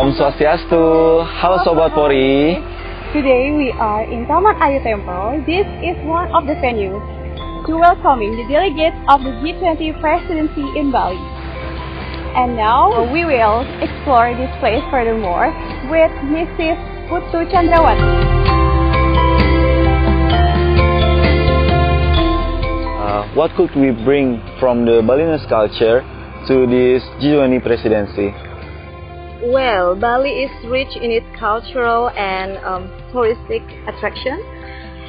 Om Swastiastu. Halo Sobat Polri. Today we are in Taman Ayu Temple. This is one of the venues to welcoming the delegates of the G20 Presidency in Bali. And now we will explore this place furthermore with Mrs. Putu Chandrawati. What could we bring from the Balinese culture to this G20 Presidency? Well, Bali is rich in its cultural and touristic attraction,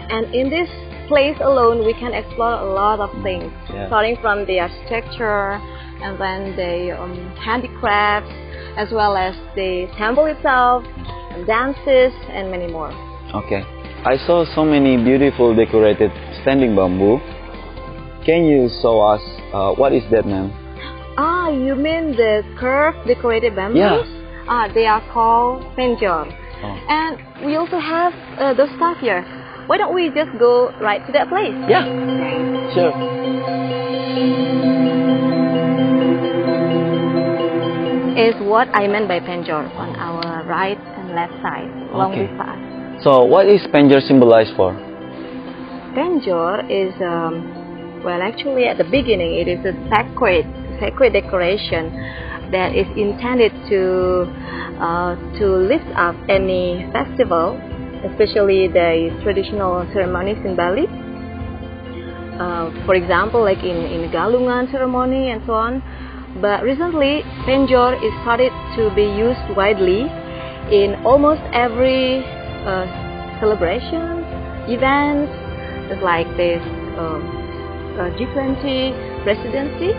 and in this place alone we can explore a lot of things, starting from the architecture and then the handicrafts, as well as the temple itself, and dances, and many more. Okay, I saw so many beautiful decorated standing bamboo. Can you show us what is that, ma'am? Ah, you mean the curved decorated bamboos? Yeah. They are called penjor. Oh. And we also have those stuff here. Why don't we just go right to that place? Yeah, sure. Is what I meant by penjor on our right and left side along this path. So what is penjor symbolized for? Penjor is, well, actually at the beginning it is a sacred decoration that is intended to lift up any festival, especially the traditional ceremonies in Bali. For example, like in Galungan ceremony and so on. But recently, penjor is started to be used widely in almost every celebration, events, just like this G20 Presidency.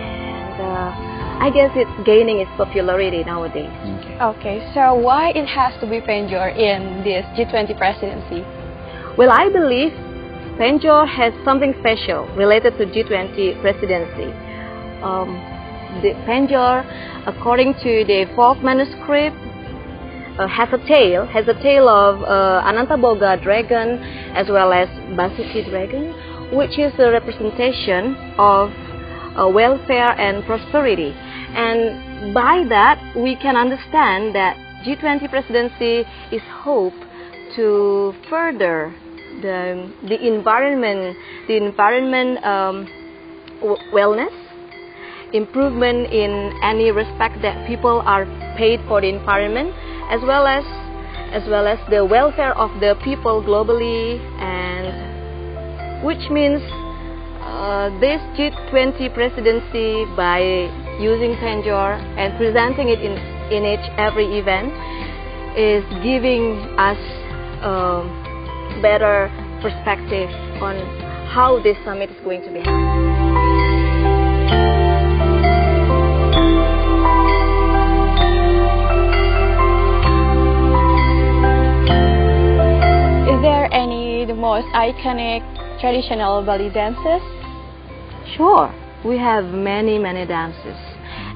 And I guess it's gaining its popularity nowadays. Okay, so why it has to be penjor in this G20 Presidency? Well, I believe penjor has something special related to G20 Presidency. The penjor, according to the folk manuscript, has a tale of Anantaboga dragon as well as Basuki dragon, which is a representation of welfare and prosperity. And by that, we can understand that G20 Presidency is hope to further the environment wellness, improvement in any respect that people are paid for the environment, as well as the welfare of the people globally, and which means this G20 Presidency, by using penjor and presenting it in each every event, is giving us better perspective on how this summit is going to be held. Is there the most iconic traditional Bali dances? Sure, we have many dances,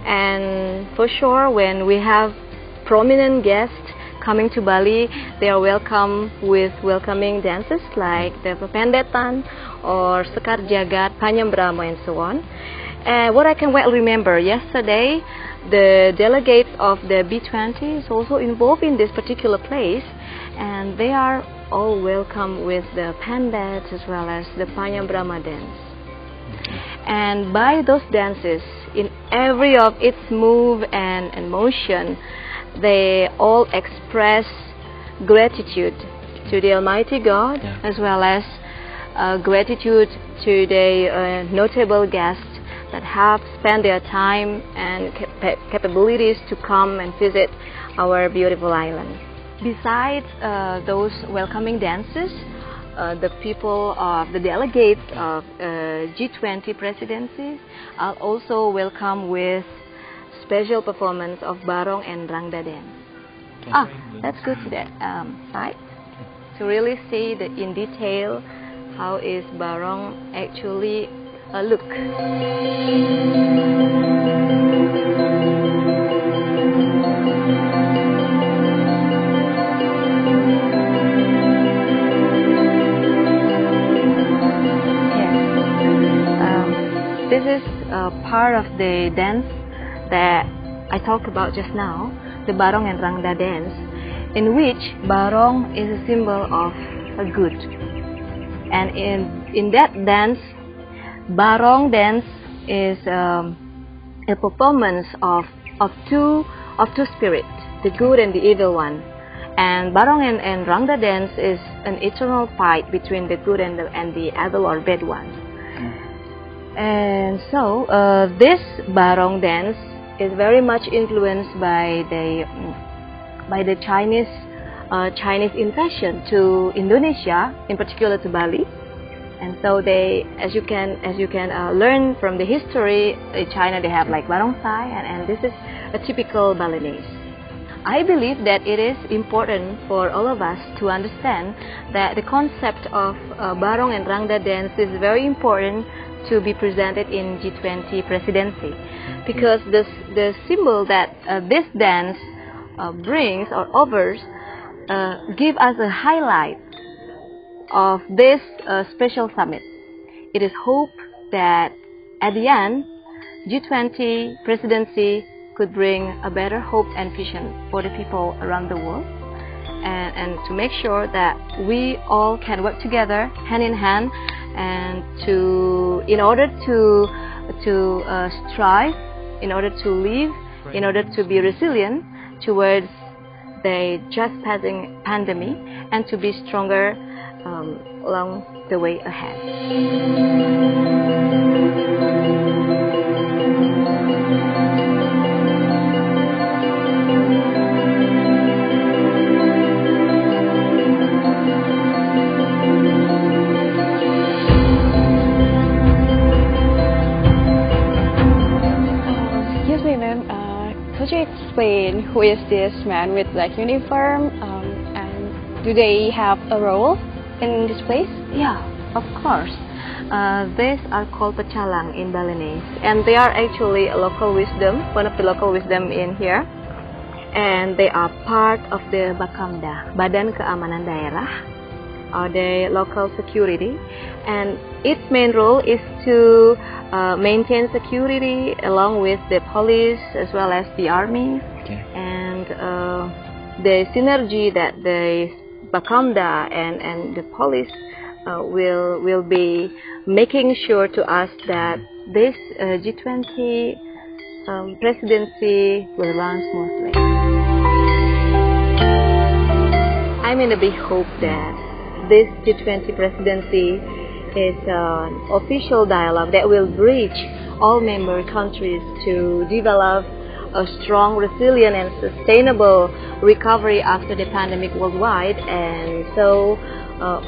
and for sure when we have prominent guests coming to Bali, they are welcome with welcoming dances like the Pependetan or Sekar Jagat, Panyambrama, and so on. And what I can well remember, yesterday the delegates of the B20 is also involved in this particular place, and they are all welcome with the Pendet as well as the Panyambrama dance. And by those dances, in every of its move and motion, they all express gratitude to the Almighty God, as well as gratitude to the notable guests that have spent their time and capabilities to come and visit our beautiful island. Besides those welcoming dances, the delegates of G20 presidencies are also welcome with special performance of Barong and Rangda dance. Let's go to that side to really see in detail how is Barong actually look. This is part of the dance that I talked about just now, the Barong and Rangda dance, in which Barong is a symbol of a good. And in that dance, Barong dance is a performance of two spirits, the good and the evil one. And Barong and Rangda dance is an eternal fight between the good and the evil or bad one. And so this Barong dance is very much influenced by the Chinese invasion to Indonesia, in particular to Bali. And so they, as you can learn from the history, in China they have like barongsai, and this is a typical Balinese. I believe that it is important for all of us to understand that the concept of Barong and Rangda dance is very important to be presented in G20 Presidency, because the symbol that this dance brings or offers give us a highlight of this special summit. It is hope that at the end, G20 Presidency could bring a better hope and vision for the people around the world, and to make sure that we all can work together hand in hand, and in order to strive, in order to live, in order to be resilient towards the just passing pandemic, and to be stronger along the way ahead. Excuse me, ma'am. Could you explain who is this man with black uniform, and do they have a role in this place? Yeah, of course. These are called pecalang in Balinese, and they are actually a local wisdom, one of the local wisdom in here, and they are part of the Bakamda, Badan Keamanan Daerah, or the local security, and its main role is to maintain security along with the police as well as the army. Okay. And the synergy that the Bakamda and the police will be making sure to us that this G20 presidency will run smoothly. I'm in a big hope that this G20 presidency is an official dialogue that will bridge all member countries to develop a strong, resilient and sustainable recovery after the pandemic worldwide. And so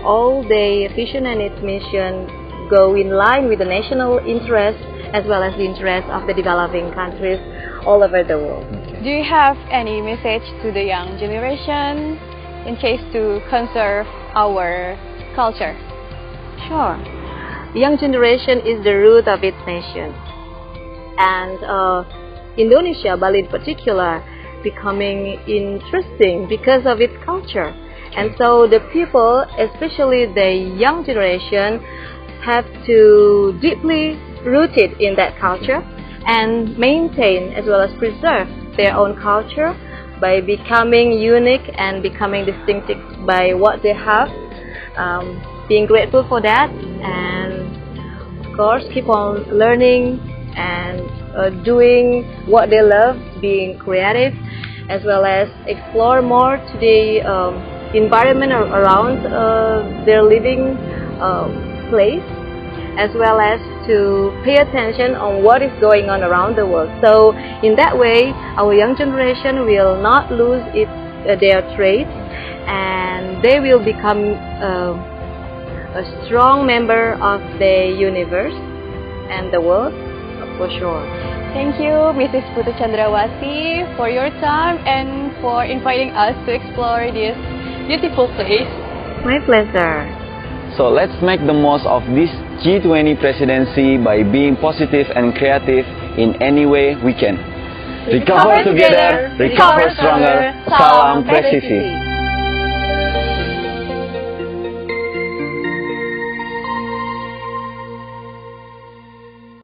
all the vision and its mission go in line with the national interest as well as the interest of the developing countries all over the world. Do you have any message to the young generation in case to conserve our culture? Sure. Young generation is the root of its nation. And Indonesia, Bali in particular, becoming interesting because of its culture. And so the people, especially the young generation, have to deeply rooted in that culture and maintain as well as preserve their own culture by becoming unique and becoming distinctive by what they have, being grateful for that, and of course keep on learning and doing what they love, being creative, as well as explore more to the environment around their living place, as well as to pay attention on what is going on around the world. So in that way, our young generation will not lose their traits, and they will become a strong member of the universe and the world for sure. Thank you, Mrs. Putu Chandrawati, for your time and for inviting us to explore this beautiful place. My pleasure. So let's make the most of this G20 presidency by being positive and creative in any way we can. Recover together, recover stronger. Salam presisi.